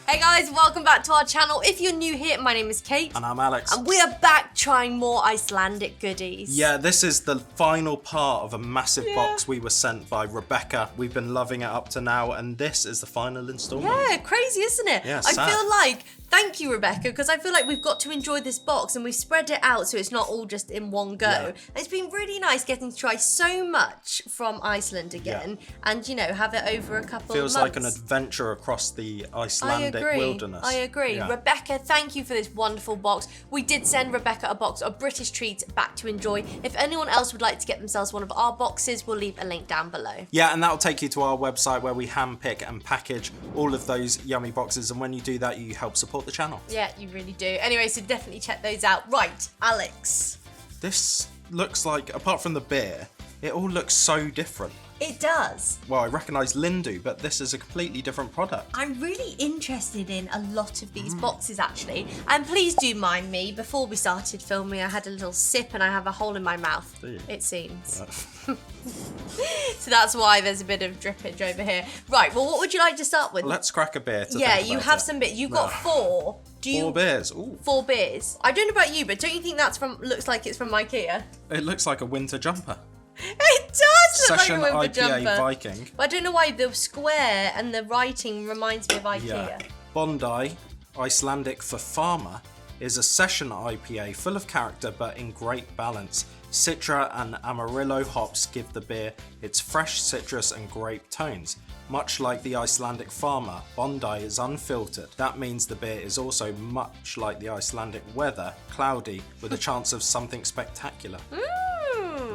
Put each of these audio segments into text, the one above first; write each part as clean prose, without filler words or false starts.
Hey guys, welcome back to our channel. If you're new here, my name is Kate. And I'm Alex. And we are back trying more Icelandic goodies. Yeah, this is the final part of a massive box we were sent by Rebecca. We've been loving it up to now, and this is the final installment. Yeah, crazy, isn't it? Yeah, I sad. feel like, thank you, Rebecca, because I feel like we've got to enjoy this box and we've spread it out so it's not all just in one go. Yeah. And it's been really nice getting to try so much from Iceland again and, you know, have it over a couple of months. Feels like an adventure across the Icelandic wilderness. I agree. Yeah. Rebecca, thank you for this wonderful box. We did send Rebecca a box of British treats back to enjoy. If anyone else would like to get themselves one of our boxes, we'll leave a link down below. Yeah, and that'll take you to our website where we handpick and package all of those yummy boxes. And when you do that, you help support the channel. Yeah, you really do. Anyway, so definitely check those out. Right, Alex. This looks like, apart from the beer, it all looks so different. It does. Well, I recognise Lindu, but this is a completely different product. I'm really interested in a lot of these boxes, actually. And please do mind me, before we started filming, I had a little sip and I have a hole in my mouth. Do you? It seems. So that's why there's a bit of drippage over here. Right, well, what would you like to start with? Let's crack a beer to Yeah, think you about have it. some beer. You've got four. Do you? 4 beers. Ooh. 4 beers. I don't know about you, but don't you think that's from? Looks like it's from IKEA. It looks like a winter jumper. It does look Session like a winter IPA jumper. Viking. But I don't know why the square and the writing reminds me of IKEA. Yeah. Bóndi, Icelandic for farmer, is a session IPA full of character but in great balance. Citra and Amarillo hops give the beer its fresh citrus and grape tones. Much like the Icelandic farmer, Bóndi is unfiltered. That means the beer is also much like the Icelandic weather, cloudy, with a chance of something spectacular.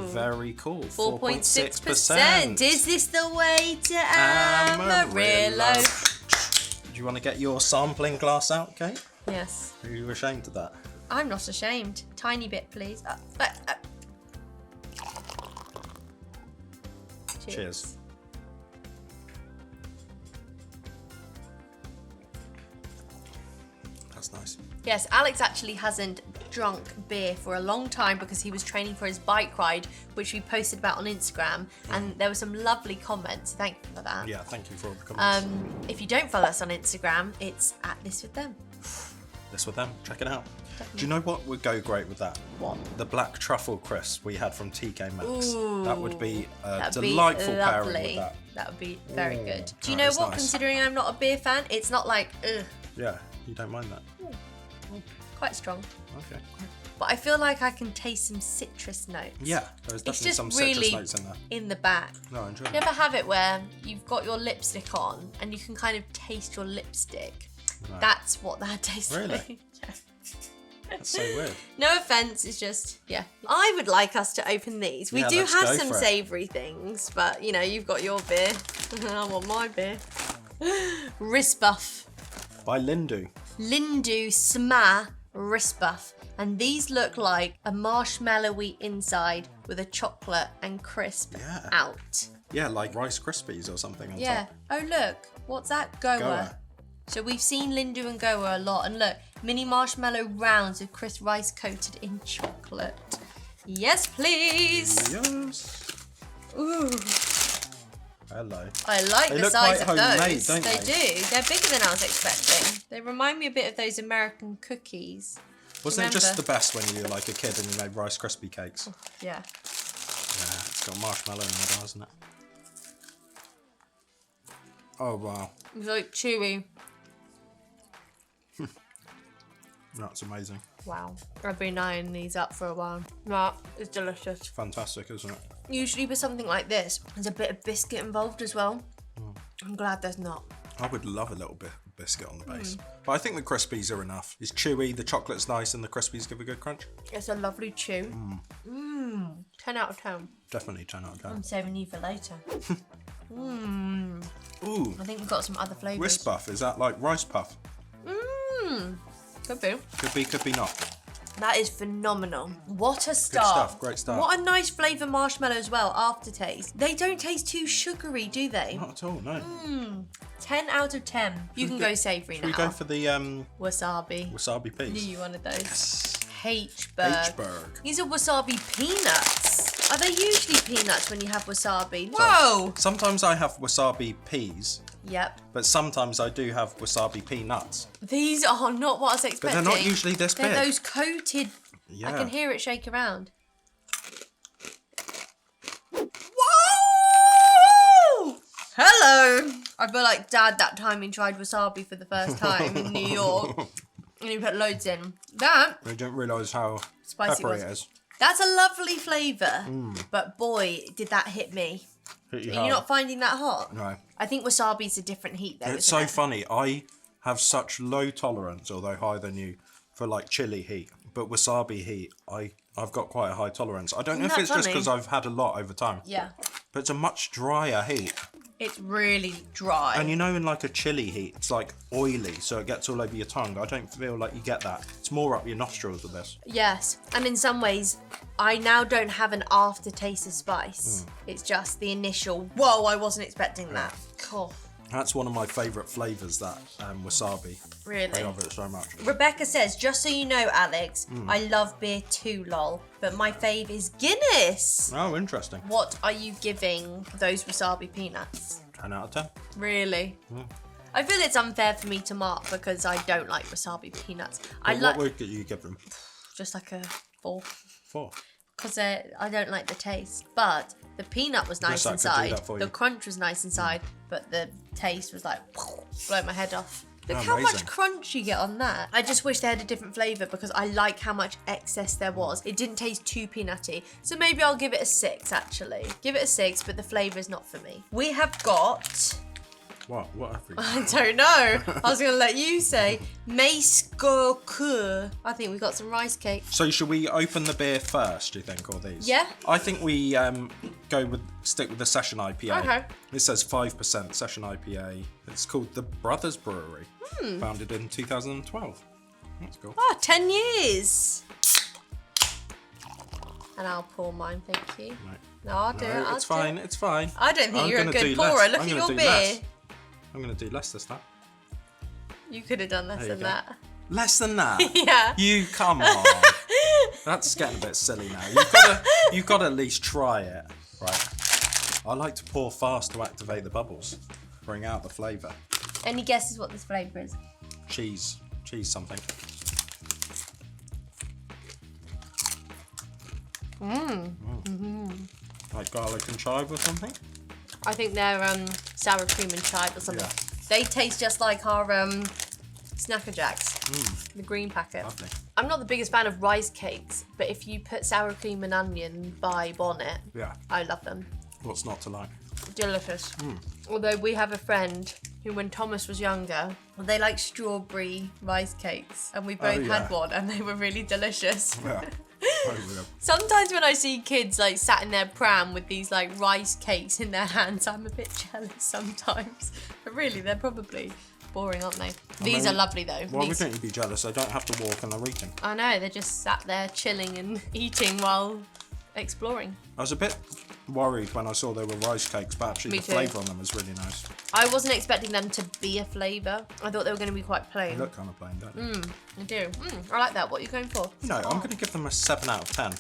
Very cool. 4.6%. Is this the way to Amarillo? Do you want to get your sampling glass out, Kate? Yes. Are you ashamed of that? I'm not ashamed. Tiny bit, please. Cheers. That's nice. Yes, Alex actually hasn't drunk beer for a long time because he was training for his bike ride, which we posted about on Instagram, and there were some lovely comments. Thank you for that. Yeah, thank you for all the comments. If you don't follow us on Instagram, it's @thiswiththem. This with them, check it out. Definitely. Do you know what would go great with that? What? The black truffle crisp we had from TK Maxx. Ooh, that would be a that'd delightful be pairing lovely. with that. That would be very good. Do you that know is what? nice. Considering I'm not a beer fan, it's not like, ugh, Yeah, you don't mind that? quite strong. Okay. But I feel like I can taste some citrus notes. Yeah, there's It's definitely just some really citrus notes in there. in the back. No, I enjoy You it. ever have it where you've got your lipstick on and you can kind of taste your lipstick? No. That's what that tastes Really? like. Yeah. That's so weird. No offense, it's just, yeah. I would like us to open these. We Yeah, do let's have go some for it. savoury things, but you know, you've got your beer. I want my beer. Ris Buff. By Lindu. Lindu Sma Ris Buff. And these look like a marshmallowy inside with a chocolate and crisp Yeah. out. Yeah, like Rice Krispies or something on Yeah. top. Oh, look. What's that? Goa. Goa. So we've seen Lindu and Goa a lot. And look, mini marshmallow rounds with crisp rice coated in chocolate. Yes, please. Yes. Ooh. Hello. I like They the look size quite of homemade, those. don't they? do. They're bigger than I was expecting. They remind me a bit of those American cookies. Wasn't it just Remember? the best when you were like a kid and you made Rice Krispie cakes? Yeah. Yeah, it's got marshmallow in the middle, hasn't it? Oh, wow. It's like chewy. That's amazing. Wow. I've been eyeing these up for a while. That is delicious. Fantastic, isn't it? Usually with something like this, there's a bit of biscuit involved as well. I'm glad there's not. I would love a little bit of biscuit on the base. But I think the Krispies are enough. It's chewy, the chocolate's nice, and the Krispies give a good crunch. It's a lovely chew. 10 out of 10. Definitely 10 out of 10. I'm saving you for later. Ooh, I think we've got some other flavours. Ris Buff, is that like rice puff? Could be. Could be not. That is phenomenal. What a start. stuff, great start. What a nice flavour marshmallow as well, aftertaste. They don't taste too sugary, do they? Not at all, no. 10 out of 10. You can go savoury Should now. we go for the Wasabi. wasabi Knew piece? you wanted those. Yes. H-Berg. H-Berg. These are wasabi peanuts. Are they usually peanuts when you have wasabi? Whoa! Sometimes I have wasabi peas. Yep. But sometimes I do have wasabi peanuts. These are not what I was expecting. But they're not usually this big. They're those coated. Yeah. I can hear it shake around. Whoa! Hello! I feel like Dad that time he tried wasabi for the first time in New York. And he put loads in. That... I didn't realise how spicy peppery it is. That's a lovely flavour. But boy, did that hit me. Are you not finding that hot? No. I think wasabi's a different heat though, It's so funny. I have such low tolerance, although higher than you, for like chili heat. But wasabi heat, I've got quite a high tolerance. I don't know if it's just because I've had a lot over time. Yeah. But it's a much drier heat. It's really dry. And you know, in like a chili heat, it's like oily, so it gets all over your tongue. I don't feel like you get that. It's more up your nostrils with this. Yes, and in some ways, I now don't have an aftertaste of spice. It's just the initial, whoa, I wasn't expecting that. Cool. That's one of my favourite flavours, that wasabi. Really? I love it so much. Rebecca says, just so you know, Alex, I love beer too, lol. But my fave is Guinness. Oh, interesting. What are you giving those wasabi peanuts? 10 out of 10. Really? I feel it's unfair for me to mark because I don't like wasabi peanuts. What would you give them? Just like a 4. 4. Because I don't like the taste. But the peanut was nice inside. The crunch was nice inside. But the taste was like, blow my head off. Look how much crunch you get on that. I just wish they had a different flavour because I like how much excess there was. It didn't taste too peanutty. So maybe I'll give it a 6 actually. Give it a 6, but the flavour is not for me. We have got... What have we? I don't know. I was going to let you say Maiskokur. I think we got some rice cake. So should we open the beer first, do you think, or these? Yeah. I think we stick with the Session IPA. Okay. It says 5% Session IPA. It's called the Brothers Brewery. Founded in 2012. That's cool. Oh, 10 years. And I'll pour mine, thank you. Right. No, I'll do it. It's fine. It's fine. I don't think you're a good pourer. Look at your beer. I'm going to do less this time. You could have done less than that. Less than that? Yeah. You, come on. That's getting a bit silly now. You've got to at least try it. Right. I like to pour fast to activate the bubbles. Bring out the flavour. Any guesses what this flavour is? Cheese. Cheese something. Like garlic and chive or something? I think they're sour cream and chive or something. Yeah. They taste just like our Snacker Jacks, the green packet. Lovely. I'm not the biggest fan of rice cakes, but if you put sour cream and onion vibe on it, I love them. What's not to like? Delicious. Although we have a friend who, when Thomas was younger, they like strawberry rice cakes, and we both had one, and they were really delicious. Yeah. Sometimes when I see kids like sat in their pram with these like rice cakes in their hands, I'm a bit jealous sometimes. But really, they're probably boring, aren't they? These are lovely though. Why wouldn't you be jealous? They don't have to walk and they're eating. I know, they're just sat there chilling and eating while exploring. I was a bit worried when I saw they were rice cakes, but actually the flavour on them was really nice. I wasn't expecting them to be a flavour. I thought they were going to be quite plain. They look kind of plain, don't they? I do. I like that. What are you going for? No, I'm going to give them a 7 out of 10.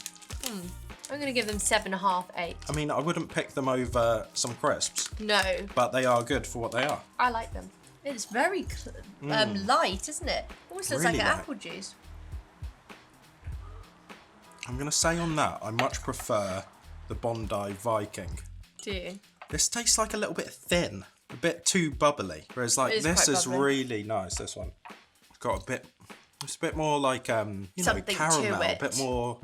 I'm going to give them 7.5, 8. I mean, I wouldn't pick them over some crisps. No. But they are good for what they are. I like them. It's very light, isn't it? Almost looks Really like light. apple juice. I'm going to say on that, I much prefer the Bóndi Viking. Do you? This tastes like a little bit thin, a bit too bubbly. Whereas like this is really nice, this one. It's got a bit, it's a bit more like, Something caramel, to it. a bit more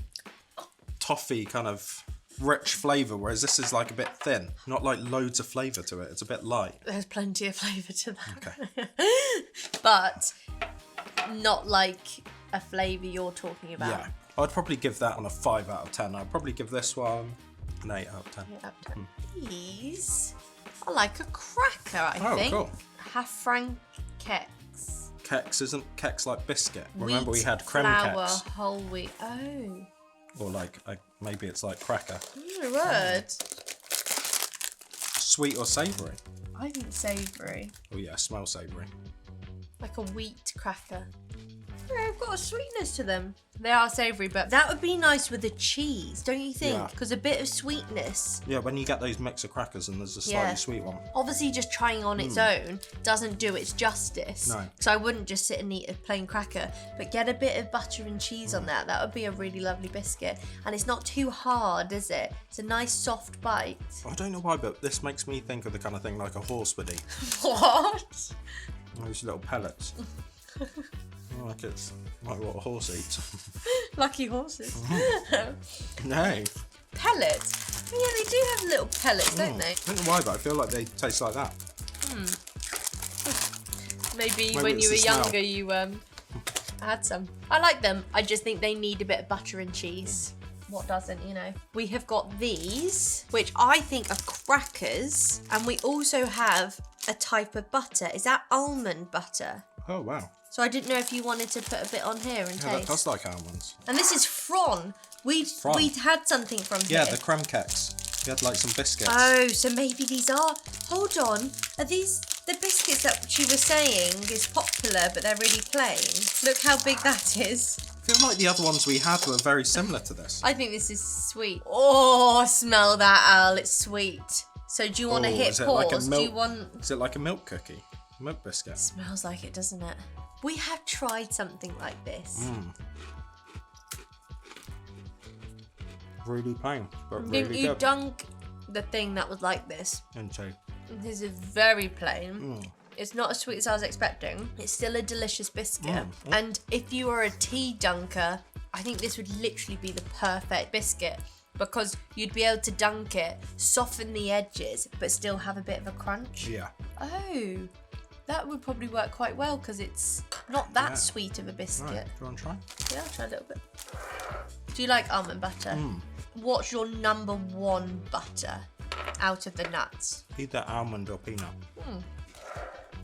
toffee kind of rich flavour, whereas this is like a bit thin. Not like loads of flavour to it, it's a bit light. There's plenty of flavour to that. Okay. But not like a flavour you're talking about. Yeah. I'd probably give that on a 5 out of 10. I'd probably give this one an 8 out of 10. 8 out of 10. These are like a cracker, I think. Oh, cool. Hafrakex. Kex isn't Kex like biscuit. Remember we had creme flour, Kex. whole wheat. Oh. Or like, maybe it's like cracker. Oh my word. Sweet or savoury? I think savoury. Oh yeah, smell savoury. Like a wheat cracker. They've got a sweetness to them. They are savoury, but that would be nice with the cheese, don't you think? Because a bit of sweetness. Yeah, when you get those mix of crackers and there's a slightly sweet one. Obviously, just trying on its own doesn't do its justice. No. So I wouldn't just sit and eat a plain cracker, but get a bit of butter and cheese on that. That would be a really lovely biscuit. And it's not too hard, is it? It's a nice soft bite. I don't know why, but this makes me think of the kind of thing like a horse would eat. What? Those little pellets. Like it's like what a horse eats. Lucky horses. No. Pellets? Oh, yeah, they do have little pellets, don't they? I don't know why, but I feel like they taste like that. Maybe when you were younger, you had some. I like them. I just think they need a bit of butter and cheese. What doesn't, you know? We have got these, which I think are crackers, and we also have a type of butter. Is that almond butter? Oh, wow. So I didn't know if you wanted to put a bit on here and taste. That does like almonds. And this is Fron. We'd had something from here. Yeah, the creme cakes. We had like some biscuits. Oh, so maybe these are... Hold on. Are these the biscuits that she was saying is popular, but they're really plain? Look how big that is. I feel like the other ones we had were very similar to this. I think this is sweet. Oh, smell that, Al. It's sweet. So do you want to hit pause? Do you want... Is it like a milk cookie? Milk biscuit? It smells like it, doesn't it? We have tried something like this. Really plain, but really Didn't you good. dunk the thing that was like this? Into. This is very plain. It's not as sweet as I was expecting. It's still a delicious biscuit. And if you are a tea dunker, I think this would literally be the perfect biscuit because you'd be able to dunk it, soften the edges, but still have a bit of a crunch. Yeah. Oh, that would probably work quite well because it's not that sweet of a biscuit. Right. Do you want to try? Yeah, I'll try a little bit. Do you like almond butter? What's your number one butter out of the nuts? Either almond or peanut.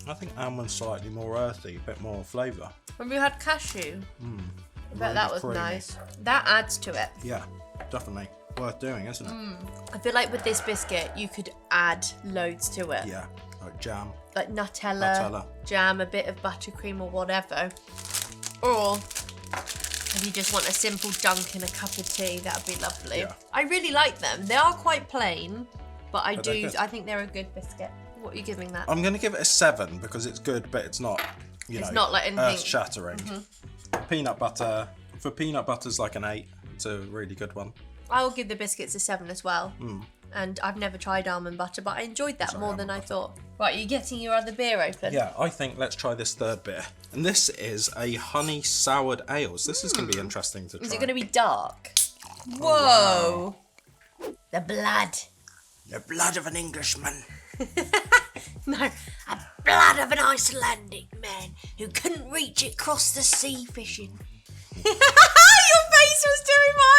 I think almond's slightly more earthy, a bit more flavour. When we had cashew, I bet that was creamy. nice. That adds to it. Yeah, definitely. Worth doing, isn't it? I feel like with this biscuit, you could add loads to it. Yeah, like jam. Like Nutella, jam, a bit of buttercream or whatever. Or if you just want a simple dunk in a cup of tea, that would be lovely. Yeah. I really like them. They are quite plain, but I think they're a good biscuit. What are you giving that? I'm going to give it a 7 because it's good, but it's not, it's not like anything earth-shattering. Peanut butter, for peanut butter's like an 8. It's a really good one. I will give the biscuits a 7 as well. And I've never tried almond butter, but I enjoyed that more than I thought. Right, you're getting your other beer open? Yeah, I think let's try this third beer. And this is a honey soured ale. So this is going to be interesting to try. Is it going to be dark? Whoa! Wow. The blood. The blood of an Englishman. No, a blood of an Icelandic man who couldn't reach it across the sea fishing. Your face was doing what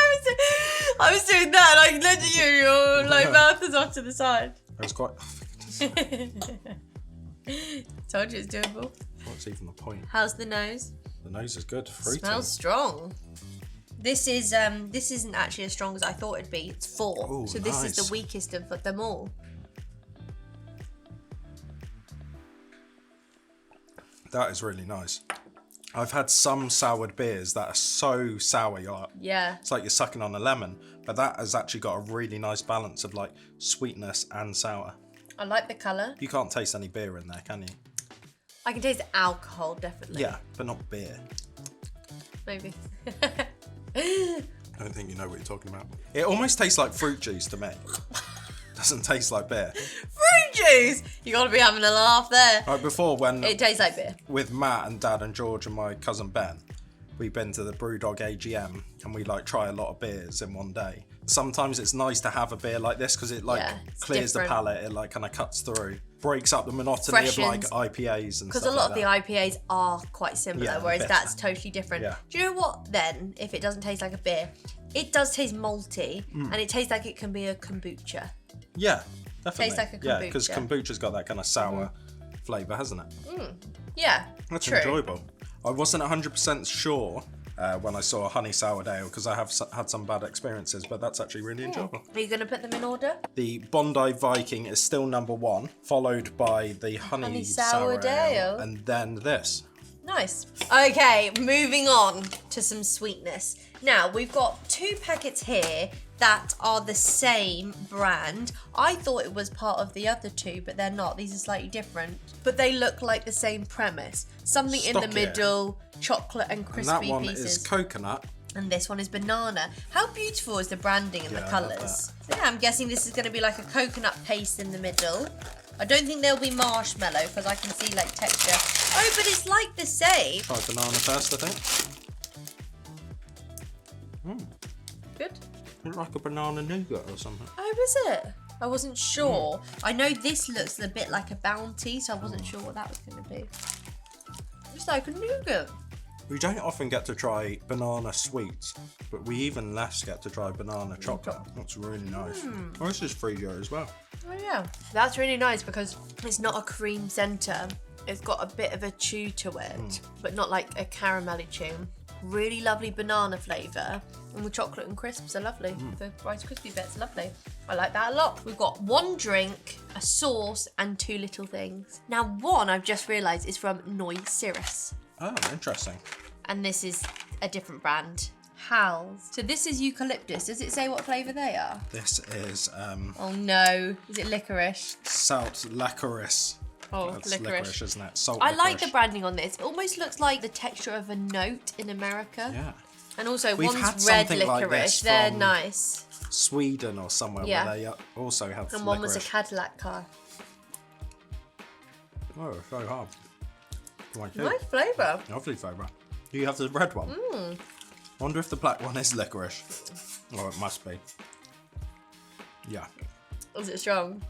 I was doing that, and I looked at you, your mouth is off to the side. It was quite... Told you it's doable. What's even the point? How's the nose? The nose is good, fruity. Smells strong. This isn't actually as strong as I thought it'd be. It's 4. Ooh, so this is the weakest of them all. That is really nice. I've had some soured beers that are so sour, it's like you're sucking on a lemon, but that has actually got a really nice balance of like sweetness and sour. I like the colour. You can't taste any beer in there, can you? I can taste alcohol, definitely. Yeah, but not beer. Maybe. I don't think you know what you're talking about. It almost tastes like fruit juice to me. Doesn't taste like beer. Fruit juice! You gotta be having a laugh there. Right, before when... It tastes like beer. With Matt and Dad and George and my cousin Ben, we've been to the Brewdog AGM and we like try a lot of beers in one day. Sometimes it's nice to have a beer like this because it clears the palate, it like kind of cuts through, breaks up the monotony of like IPAs and stuff. Because a lot of the IPAs are quite similar, whereas that's totally different. Yeah. Do you know what then, if it doesn't taste like a beer? It does taste malty and it tastes like it can be a kombucha. Yeah, definitely. Tastes like a kombucha. Yeah, because kombucha's got that kind of sour flavour, hasn't it? Yeah, that's enjoyable. I wasn't 100% sure when I saw a honey soured ale because I have had some bad experiences, but that's actually really enjoyable. Are you going to put them in order? The Bóndi Viking is still number 1, followed by the honey soured ale, and then this. Nice. Okay, moving on to some sweetness. Now, we've got 2 packets here that are the same brand. I thought it was part of the other 2, but they're not. These are slightly different, but they look like the same premise. Something in the middle, chocolate and crispy and that one pieces. is coconut. And this one is banana. How beautiful is the branding and the colours? So yeah, I'm guessing this is going to be like a coconut paste in the middle. I don't think there'll be marshmallow because I can see like texture. Oh, but it's like the same. Try banana first, I think. Good. Looks like a banana nougat or something. Oh, is it? I wasn't sure. I know this looks a bit like a Bounty, so I wasn't sure what that was going to be. It's like a nougat. We don't often get to try banana sweets, but we even less get to try banana chocolate. That's really nice. Oh, this is Frigio as well. Oh yeah. That's really nice because it's not a cream centre. It's got a bit of a chew to it, but not like a caramelly chew. Really lovely banana flavour. And the chocolate and crisps are lovely. The Rice Krispie bits are lovely. I like that a lot. We've got 1 drink, a sauce, and 2 little things. Now, one I've just realised is from Hnetur. Oh, interesting. And this is a different brand. Hals. So this is eucalyptus. Does it say what flavour they are? This is Oh no. Is it licorice? Saltlkkris. Oh, That's licorice, isn't it? Salt I like licorice. the branding on this. It almost looks like the texture of a note in America. Yeah. And also We've had one's red something like licorice. this They're from nice. Sweden or somewhere where they also have And one licorice. was a Cadillac car. Oh, it's so hard. Like Nice flavour. Lovely flavour. Do you have the red one? Wonder if the black one is licorice. Oh, it must be. Yeah. Is it strong?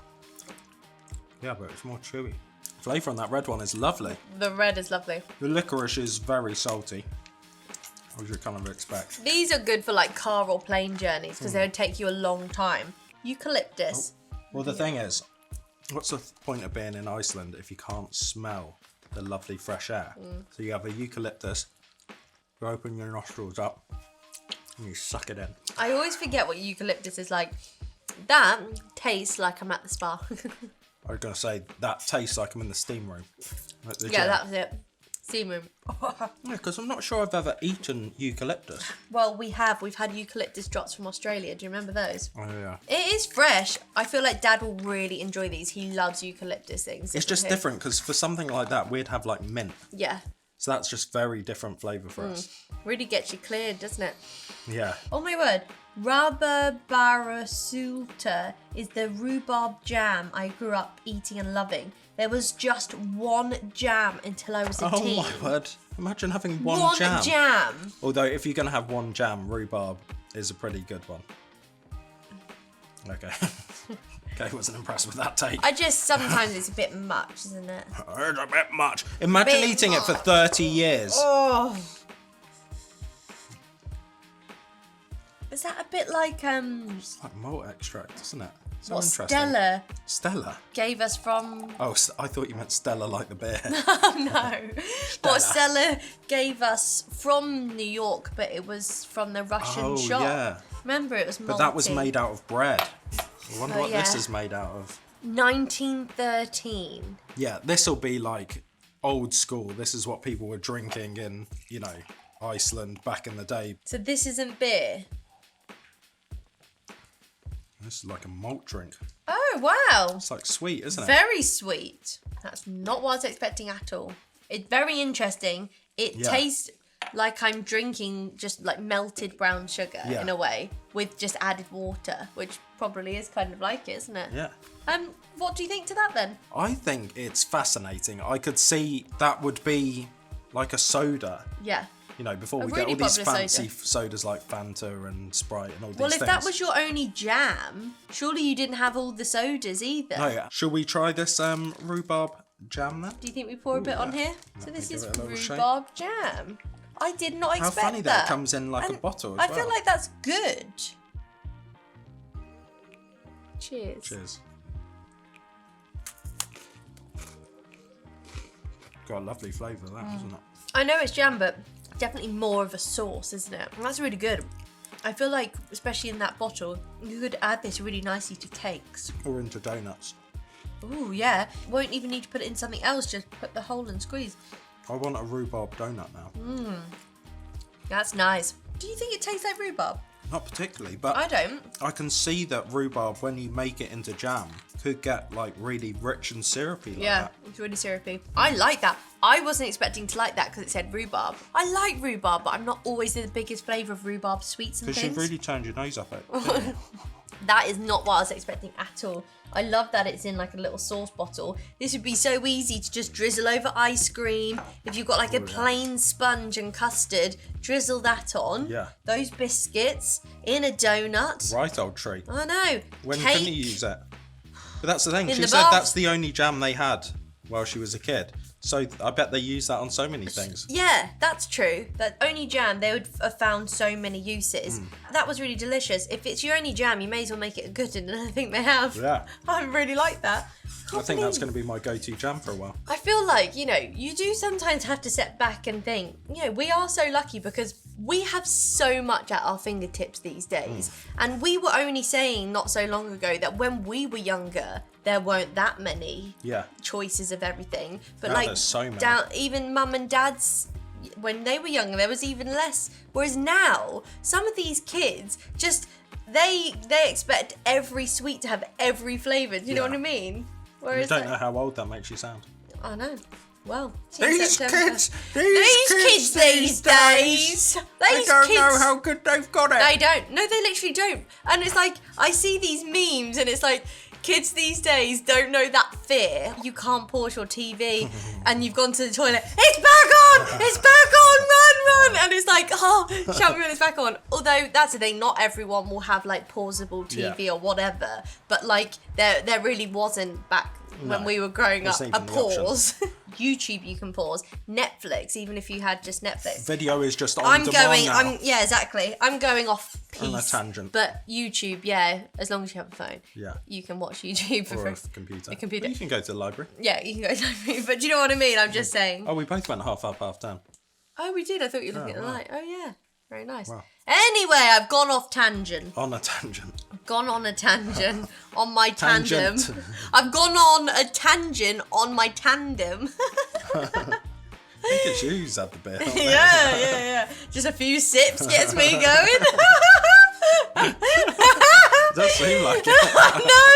Yeah, but it's more chewy. Flavour on that red one is lovely. The red is lovely. The licorice is very salty, as you kind of expect. These are good for like car or plane journeys because they would take you a long time. Eucalyptus. Well, the thing is, what's the point of being in Iceland if you can't smell the lovely fresh air? So you have a eucalyptus, you open your nostrils up, and you suck it in. I always forget what eucalyptus is like. That tastes like I'm at the spa. I was going to say, that tastes like I'm in the steam room. At the Yeah, gym. that's it. Steam room. Yeah, because I'm not sure I've ever eaten eucalyptus. Well, we have. We've had eucalyptus drops from Australia. Do you remember those? Oh, yeah. It is fresh. I feel like Dad will really enjoy these. He loves eucalyptus things. It's just different, because for something like that, we'd have like mint. Yeah. So that's just very different flavour for us. Really gets you cleared, doesn't it? Yeah. Oh my word. Eabbabarasulta is the rhubarb jam I grew up eating and loving. There was just one jam until I was a teen. Oh my word. Imagine having one jam. One jam. Although if you're going to have one jam, rhubarb is a pretty good one. Okay. Okay, wasn't impressed with that take. Sometimes it's a bit much, isn't it? It's a bit much. Imagine eating it for 30 years. Oh. Is that a bit like It's like malt extract, isn't it? So what interesting. Stella gave us from? Oh, I thought you meant Stella like the beer. No. What Stella gave us from New York, but it was from the Russian shop. Yeah. Remember, it was malty. But that was made out of bread. I wonder what this yeah. is made out of. 1913. Yeah, this will be like old school. This is what people were drinking in, Iceland back in the day. So this isn't beer? This is like a malt drink. Oh, wow. It's like sweet, isn't it? Very sweet. That's not what I was expecting at all. It's very interesting. It tastes like I'm drinking just like melted brown sugar in a way with just added water, which probably is kind of like it, isn't it? Yeah. What do you think to that then? I think it's fascinating. I could see that would be like a soda. Yeah. Before we really get all these popular fancy sodas like Fanta and Sprite and all these Well, things. if that was your only jam, surely you didn't have all the sodas either. Oh, yeah. Shall we try this rhubarb jam then? Do you think we pour a bit on here? So Let me this give is it a little shake. rhubarb jam. I did not expect that. How funny that it comes in like a bottle as I well. feel like that's good. Cheers. Cheers. Got a lovely flavour that, hasn't it? I know it's jam, but definitely more of a sauce, isn't it? And that's really good. I feel like, especially in that bottle, you could add this really nicely to cakes. Or into donuts. Ooh, yeah. Won't even need to put it in something else, just put the hole and squeeze. I want a rhubarb donut now. That's nice. Do you think it tastes like rhubarb? Not particularly, but I don't. I can see that rhubarb, when you make it into jam, could get like really rich and syrupy like that. It's really syrupy. I like that. I wasn't expecting to like that because it said rhubarb. I like rhubarb, but I'm not always the biggest flavour of rhubarb sweets and Because things. you've really turned your nose up it. That is not what I was expecting at all. I love that it's in like a little sauce bottle. This would be so easy to just drizzle over ice cream. If you've got like a plain sponge and custard, drizzle that on. Yeah. Those biscuits in a donut. Right, old tree. I know. When Cake. can you use it? But that's the thing. In She the said bath. that's the only jam they had while she was a kid. So I bet they use that on so many things. Yeah, that's true. That only jam, they would have found so many uses. That was really delicious. If it's your only jam, you may as well make it a good one, and I think they have. Yeah. I really like that. I think that's going to be my go-to jam for a while. I feel like, you do sometimes have to step back and think, we are so lucky because we have so much at our fingertips these days. And we were only saying not so long ago that when we were younger, there weren't that many choices of everything. But Now there's so many. Even mum and dad's, when they were younger, there was even less. Whereas now, some of these kids just, they expect every sweet to have every flavour. Do you know what I mean? You don't know how old that makes you sound. I know. Well, These kids these days. They don't know how good they've got it. They don't. No, they literally don't. And it's like, I see these memes and it's like, kids these days don't know that fear. You can't pause your TV and you've gone to the toilet. It's back on! It's back on! Run! And it's like, oh, shout me when it's back on. Although that's the thing, not everyone will have like pausable TV or whatever. But like, there really wasn't back when we were growing up a pause. YouTube you can pause. Netflix, even if you had just Netflix. Video is just on demand now. Yeah, exactly. I'm going off piece. On a tangent. But YouTube, as long as you have a phone. Yeah. You can watch YouTube for Or free. a computer. A computer. But you can go to the library. Yeah, you can go to the library. But do you know what I mean? I'm just saying. Oh, we both went half up, half down. Oh, we did. I thought you were looking at the wow. light. Oh, yeah. Very nice. Wow. Anyway, I've gone off tangent. On a tangent. Gone on a tangent on my tandem. Tangent. I've gone on a tangent on my tandem. I think it's you who's had the beer. haven't they? Yeah. Just a few sips gets me going. Does seem like it. No!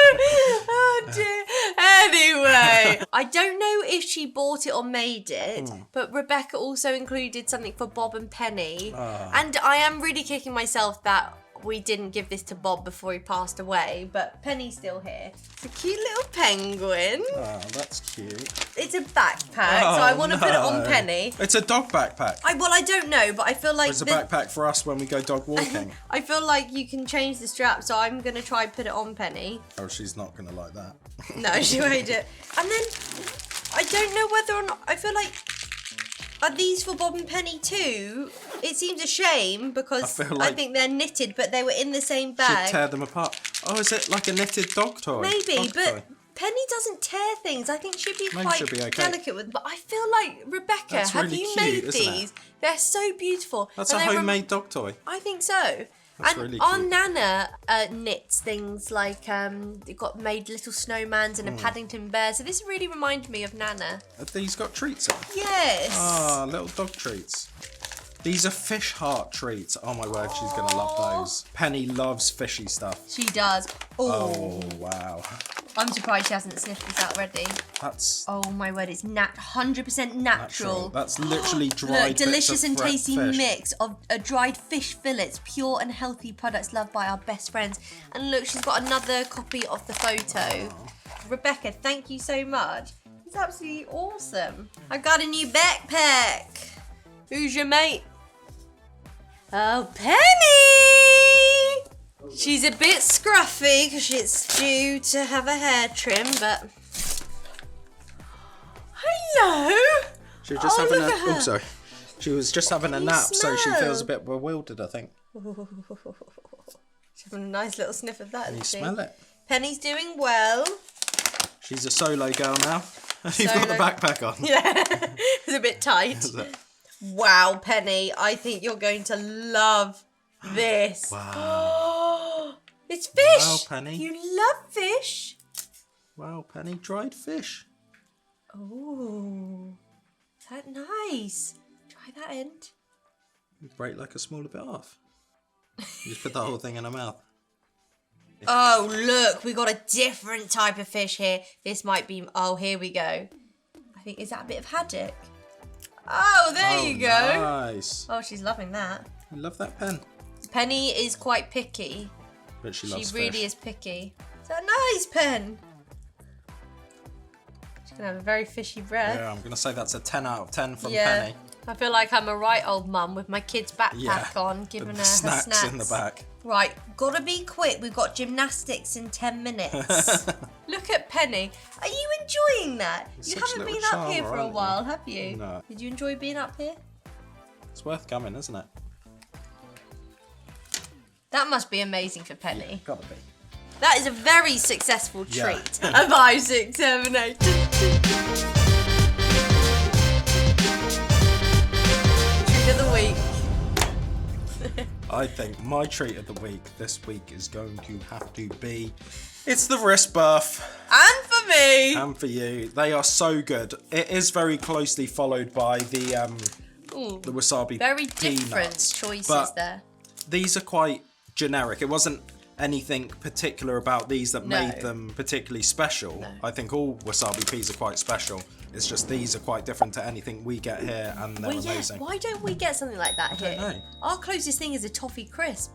Oh dear. Anyway, I don't know if she bought it or made it, but Rebecca also included something for Bob and Penny. And I am really kicking myself that we didn't give this to Bob before he passed away, but Penny's still here. It's a cute little penguin. Oh, that's cute. It's a backpack, so I want to put it on Penny. It's a dog backpack. I don't know, but I feel like It's a backpack for us when we go dog walking. I feel like you can change the strap, so I'm going to try and put it on Penny. Oh, she's not going to like that. No, she won't do it. And then, I don't know whether or not, I feel like, are these for Bob and Penny too? It seems a shame because I think they're knitted, but they were in the same bag. Should tear them apart. Oh, is it like a knitted dog toy? Maybe, Dog but toy. Penny doesn't tear things. I think she'd be Maybe quite she'll be okay. delicate with. But I feel like Rebecca, That's have really you cute, made isn't it? these? They're so beautiful. That's And a they homemade dog toy. I think so. That's and really our cute. Nana knits things like they got made little snowmans and a Paddington bear. So this really reminded me of Nana. Have these got treats in? Yes. Ah, little dog treats. These are fish heart treats. Oh my word, she's going to love those. Penny loves fishy stuff. She does. Oh, wow. I'm surprised she hasn't sniffed this out already. That's Oh my word, it's 100% natural. That's literally dried Look, delicious bits of and tasty fish. mix of dried fish fillets, pure and healthy products loved by our best friends. And look, she's got another copy of the photo. Rebecca, thank you so much. It's absolutely awesome. I got a new backpack. Who's your mate? Oh, Penny! She's a bit scruffy because it's due to have a hair trim, but... Hello! She was just having look at her. Oh, sorry. She was just having a nap, so she smell? feels a bit bewildered, I think. She's having a nice little sniff of that. Can you isn't she? smell it? Penny's doing well. She's a solo girl now. You've got the Solo. backpack on. Yeah, it's a bit tight. Is it? Wow, Penny, I think you're going to love this. Wow. It's fish. Wow, Penny. You love fish. Wow, Penny, dried fish. Oh, that nice? Try that end. Break like a smaller bit off. You just put the whole thing in her mouth. Oh, look, we got a different type of fish here. This might be, oh, here we go. I think, is that a bit of haddock? Oh, there you go. Nice. Oh, she's loving that. I love that pen. Penny is quite picky. But she loves really fish. is picky. Is that a nice pen? She's going to have a very fishy breath. Yeah, I'm going to say that's a 10 out of 10 from Penny. I feel like I'm a right old mum with my kid's backpack on, giving her snacks snacks in the back. Right, gotta be quick. We've got gymnastics in 10 minutes. Look at Penny. Are you enjoying that? You haven't been up here for a while, have you? No. Did you enjoy being up here? It's worth coming, isn't it? That must be amazing for Penny. Yeah, gotta be. That is a very successful treat. A 5, 6, 7, 8. Treat of the week. I think my treat of the week this week is going to have to be, it's the wrist buff. And for me. And for you. They are so good. It is very closely followed by the wasabi very peanuts, different choices but there. These are quite generic. It wasn't anything particular about these that made them particularly special. I think all wasabi peas are quite special. It's just these are quite different to anything we get here, and they're amazing. Why don't we get something like that here? I don't know. Our closest thing is a toffee crisp.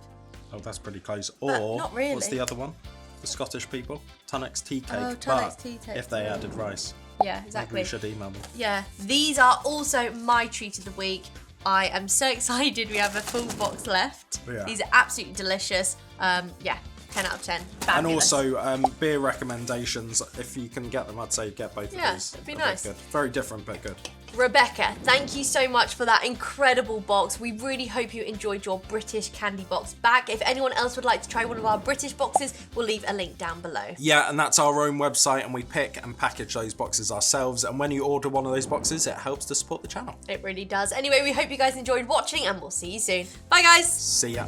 Oh, that's pretty close. Or not really. What's the other one? The Scottish people? Tunnock's tea cake. Oh, Tunnock's tea cake. If they added rice. Yeah, exactly. Maybe we should email them. Yeah, these are also my treat of the week. I am so excited we have a full box left. Yeah. These are absolutely delicious. Yeah, 10 out of 10. Fabulous. And also beer recommendations. If you can get them, I'd say get both of these. Yeah, it'd be nice. Good. Very different, but good. Rebecca, thank you so much for that incredible box. We really hope you enjoyed your British candy box back. If anyone else would like to try one of our British boxes, we'll leave a link down below. Yeah, and that's our own website, and we pick and package those boxes ourselves. And when you order one of those boxes, it helps to support the channel. It really does. Anyway, we hope you guys enjoyed watching, and we'll see you soon. Bye, guys. See ya.